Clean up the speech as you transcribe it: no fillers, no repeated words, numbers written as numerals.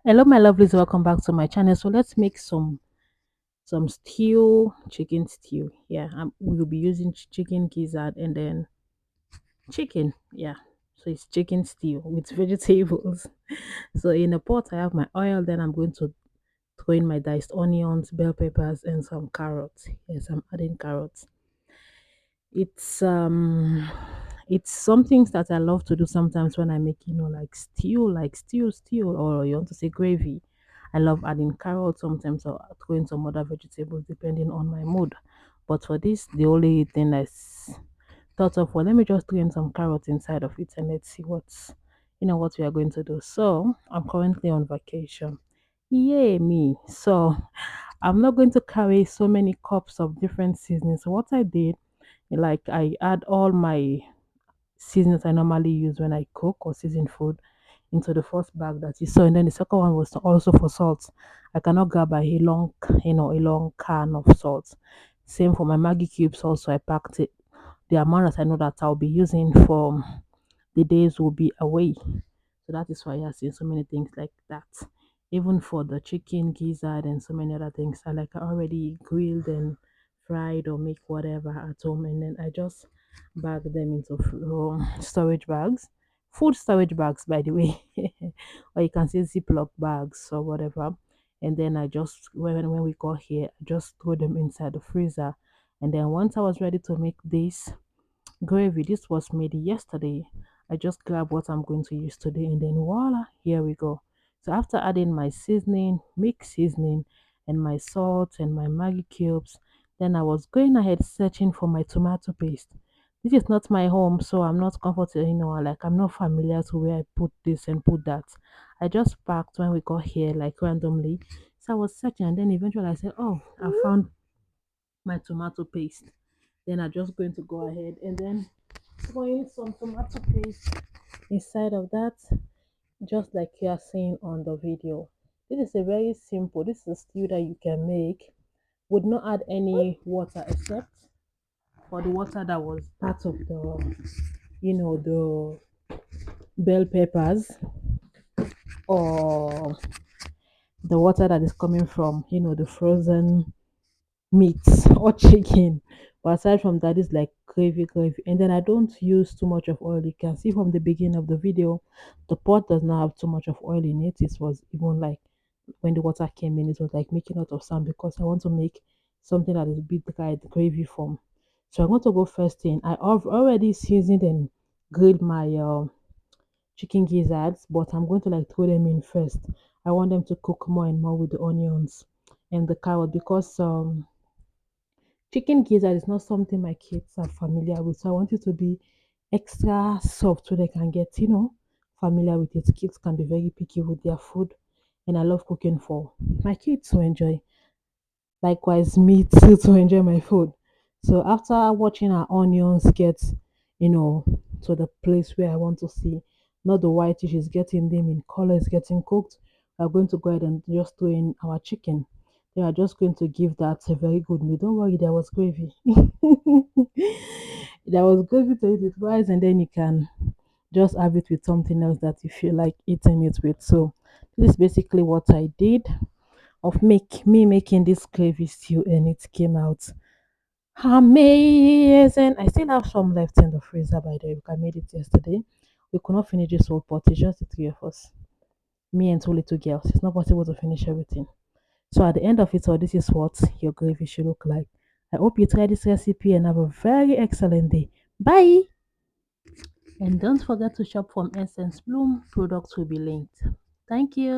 Hello, my lovelies. Welcome back to my channel. So let's make some stew, chicken stew. Yeah, we'll be using chicken gizzard and then chicken. Yeah, so it's chicken stew with vegetables. So in a pot, I have my oil. Then I'm going to throw in my diced onions, bell peppers, and some carrots. Yes, I'm adding carrots. It's um it's some things that I love to do sometimes when I make, like stew, or you want to say gravy. I love adding carrots sometimes or throwing some other vegetables depending on my mood. But for this, the only thing I thought of, well, let me just throw in some carrots inside of it and let's see what we are going to do. So I'm currently on vacation. Yay me. So I'm not going to carry so many cups of different seasonings. So what I did, like, I add all my seasonings I normally use when I cook or season food into the first bag that you saw, and then the second one was also for salt. I cannot grab a long can of salt. Same for my Maggie cubes. Also, I packed it the amount that I know that I'll be using for the days will be away. So that is why you're seeing so many things like that. Even for the chicken gizzard and so many other things, I already grilled and fried or make whatever at home, and then I just bag them into storage bags, food storage bags, by the way, or you can say Ziploc bags or whatever. And then I just when we got here, I just threw them inside the freezer. And then once I was ready to make this gravy, this was made yesterday. I just grab what I'm going to use today and then voila, here we go. So after adding my seasoning, mixed seasoning, and my salt and my Maggi cubes, then I was going ahead searching for my tomato paste. This is not my home, so I'm not comfortable, like I'm not familiar to where I put this and put that. I just packed when we got here, like randomly. So I was searching and then eventually I said, oh, I found my tomato paste. Then I'm just going to go ahead and then throwing some tomato paste inside of that, just like you are seeing on the video. This is a very simple, this is a stew that you can make. Would not add any water except for the water that was part of the bell peppers, or the water that is coming from, the frozen meat or chicken. But aside from that, it's like gravy. And then I don't use too much of oil. You can see from the beginning of the video, the pot does not have too much of oil in it. It was even like when the water came in, it was like making a lot of sound because I want to make something that is bit like gravy form. So I'm going to go first in. I have already seasoned and grilled my chicken gizzards, but I'm going to like throw them in first. I want them to cook more and more with the onions and the carrot because chicken gizzard is not something my kids are familiar with, so I want it to be extra soft so they can get, familiar with it. Kids can be very picky with their food, and I love cooking for my kids to enjoy. Likewise, me too to enjoy my food. So after watching our onions get, you know, to the place where I want to see, not the whitish is getting them in color, is getting cooked, we're going to go ahead and just throw in our chicken. They are just going to give that a very good meal. Don't worry, there was gravy. There was gravy to eat with rice, and then you can just have it with something else that you feel like eating it with. So this is basically what I did of making this gravy stew, and it came out amazing. I still have some left in the freezer, by the way. I made it yesterday. We could not finish this whole pot. It's just the three of us, me and two little girls. It's not possible to finish everything. So at the end of it all, this is what your gravy should look like. I hope you try this recipe and have a very excellent day. Bye. And don't forget to shop from Essence Bloom. Products will be linked. Thank you.